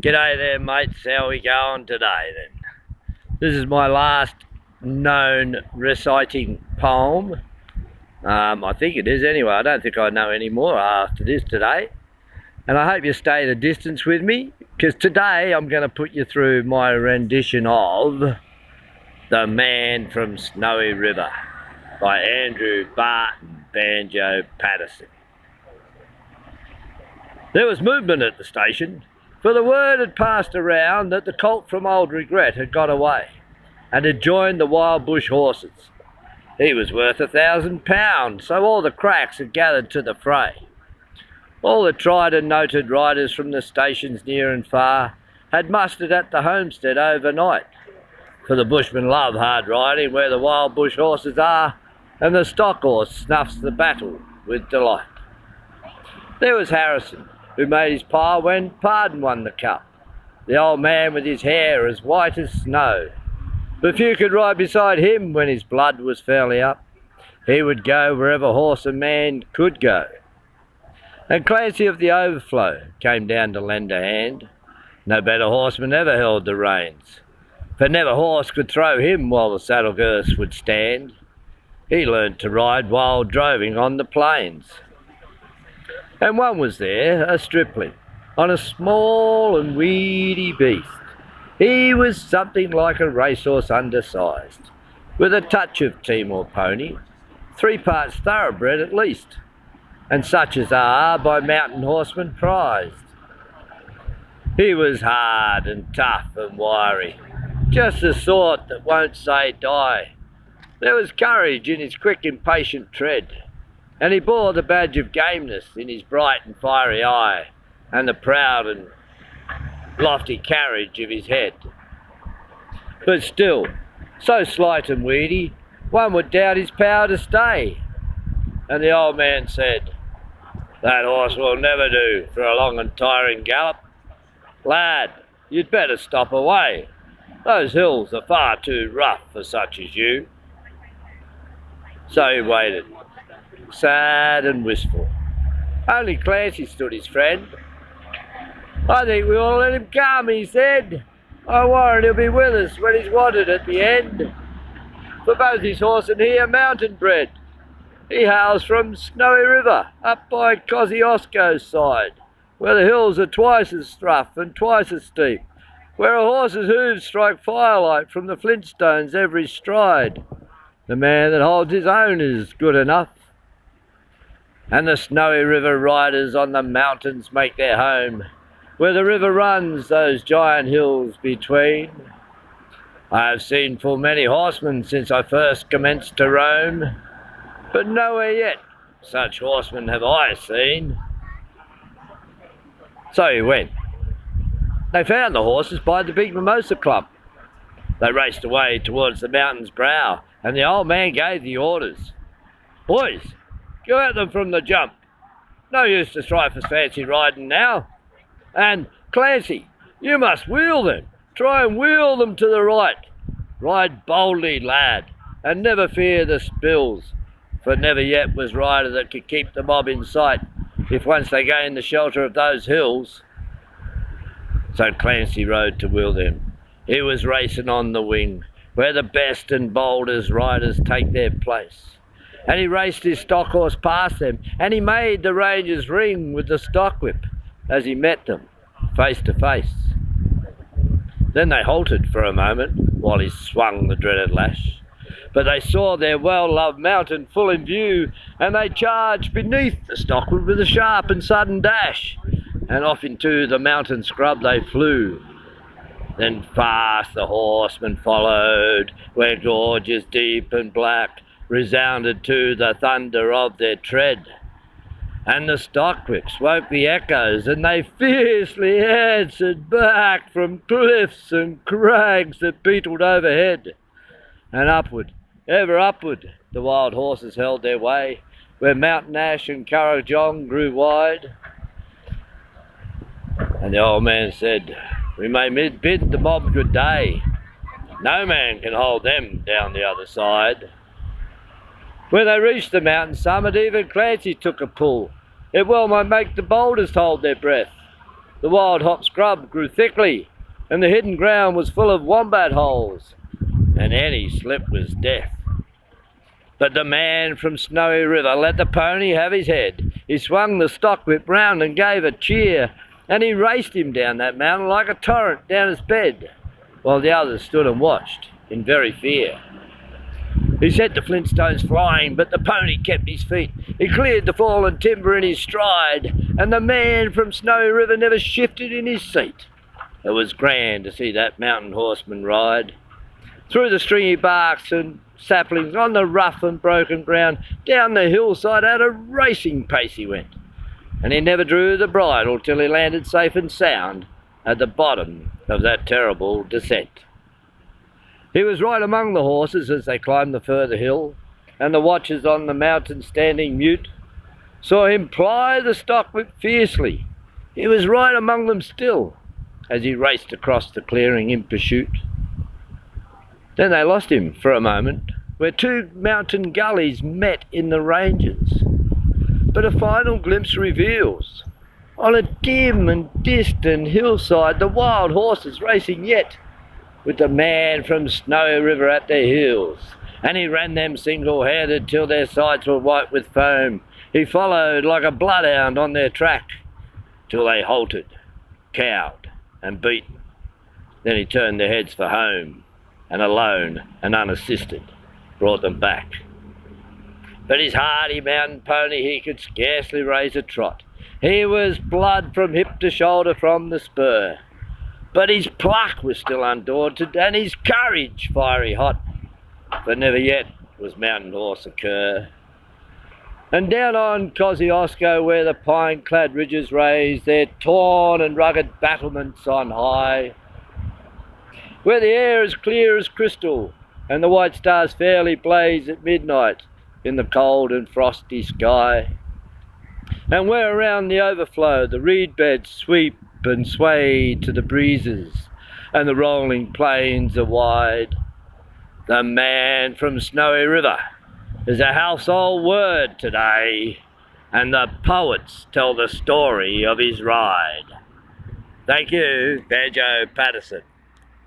G'day there, mates. How we going today then? This is my last known reciting poem. I think it is anyway. I don't think I know any more after this today. And I hope you stay the distance with me, because today I'm going to put you through my rendition of The Man from Snowy River by Andrew Barton, Banjo, Paterson. There was movement at the station, for the word had passed around that the colt from Old Regret had got away and had joined the wild bush horses. He was worth £1,000, so all the cracks had gathered to the fray. All the tried and noted riders from the stations near and far had mustered at the homestead overnight, for the bushmen love hard riding where the wild bush horses are, and the stock horse snuffs the battle with delight. There was Harrison, who made his pile when Pardon won the cup, the old man with his hair as white as snow. But few could ride beside him when his blood was fairly up. He would go wherever horse and man could go. And Clancy of the Overflow came down to lend a hand. No better horseman ever held the reins, for never horse could throw him while the saddle girths would stand. He learnt to ride while droving on the plains. And one was there, a stripling, on a small and weedy beast. He was something like a racehorse undersized, with a touch of Timor pony, 3 parts thoroughbred at least, and such as are by mountain horsemen prized. He was hard and tough and wiry, just the sort that won't say die. There was courage in his quick, impatient tread, and he bore the badge of gameness in his bright and fiery eye, and the proud and lofty carriage of his head. But still, so slight and weedy, one would doubt his power to stay. And the old man said, "That horse will never do for a long and tiring gallop. Lad, you'd better stop away. Those hills are far too rough for such as you." So he waited, sad and wistful. Only Clancy stood his friend. "I think we ought to let him come," he said. "I warrant he'll be with us when he's wanted at the end. For both his horse and he are mountain bred. He hails from Snowy River, up by Kosciuszko's side, where the hills are twice as rough and twice as steep, where a horse's hooves strike firelight from the flintstones every stride. The man that holds his own is good enough. And the Snowy River riders on the mountains make their home, where the river runs those giant hills between. I have seen full many horsemen since I first commenced to roam, but nowhere yet such horsemen have I seen." So he went. They found the horses by the big mimosa clump. They raced away towards the mountain's brow, and the old man gave the orders. "Boys, go at them from the jump. No use to strive for fancy riding now. And Clancy, you must wheel them. Try and wheel them to the right. Ride boldly, lad, and never fear the spills, for never yet was rider that could keep the mob in sight if once they gained the shelter of those hills." So Clancy rode to wheel them. He was racing on the wing, where the best and boldest riders take their place. And he raced his stock horse past them, and he made the rangers ring with the stock whip as he met them face to face. Then they halted for a moment while he swung the dreaded lash, but they saw their well-loved mountain full in view, and they charged beneath the stock whip with a sharp and sudden dash, and off into the mountain scrub they flew. Then fast the horsemen followed, where gorges deep and black resounded to the thunder of their tread. And the stock whips woke the echoes, and they fiercely answered back from cliffs and crags that beetled overhead. And upward, ever upward, the wild horses held their way, where mountain ash and Kurrajong grew wide. And the old man said, "We may bid the mob good day. No man can hold them down the other side." When they reached the mountain summit, even Clancy took a pull. It well might make the boldest hold their breath. The wild hop scrub grew thickly, and the hidden ground was full of wombat holes, and any slip was death. But the man from Snowy River let the pony have his head. He swung the stock whip round and gave a cheer, and he raced him down that mountain like a torrent down his bed, while the others stood and watched in very fear. He sent the flintstones flying, but the pony kept his feet. He cleared the fallen timber in his stride, and the man from Snowy River never shifted in his seat. It was grand to see that mountain horseman ride. Through the stringy barks and saplings, on the rough and broken ground, down the hillside at a racing pace he went, and he never drew the bridle till he landed safe and sound at the bottom of that terrible descent. He was right among the horses as they climbed the further hill, and the watchers on the mountain standing mute saw him ply the stock whip fiercely. He was right among them still as he raced across the clearing in pursuit. Then they lost him for a moment, where two mountain gullies met in the ranges. But a final glimpse reveals, on a dim and distant hillside, the wild horses racing yet, with the man from Snowy River at their heels. And he ran them single-handed till their sides were white with foam. He followed like a bloodhound on their track, till they halted, cowed and beaten. Then he turned their heads for home, and alone and unassisted brought them back. But his hardy mountain pony, he could scarcely raise a trot. He was blood from hip to shoulder from the spur, but his pluck was still undaunted, and his courage fiery hot, for never yet was mountain horse a cur. And down on Kosciuszko, where the pine-clad ridges raise their torn and rugged battlements on high, where the air is clear as crystal, and the white stars fairly blaze at midnight in the cold and frosty sky, and where around the overflow the reed beds sweep and sway to the breezes, and the rolling plains are wide, the man from Snowy River is a household word today, and the poets tell the story of his ride. Thank you, Banjo Paterson.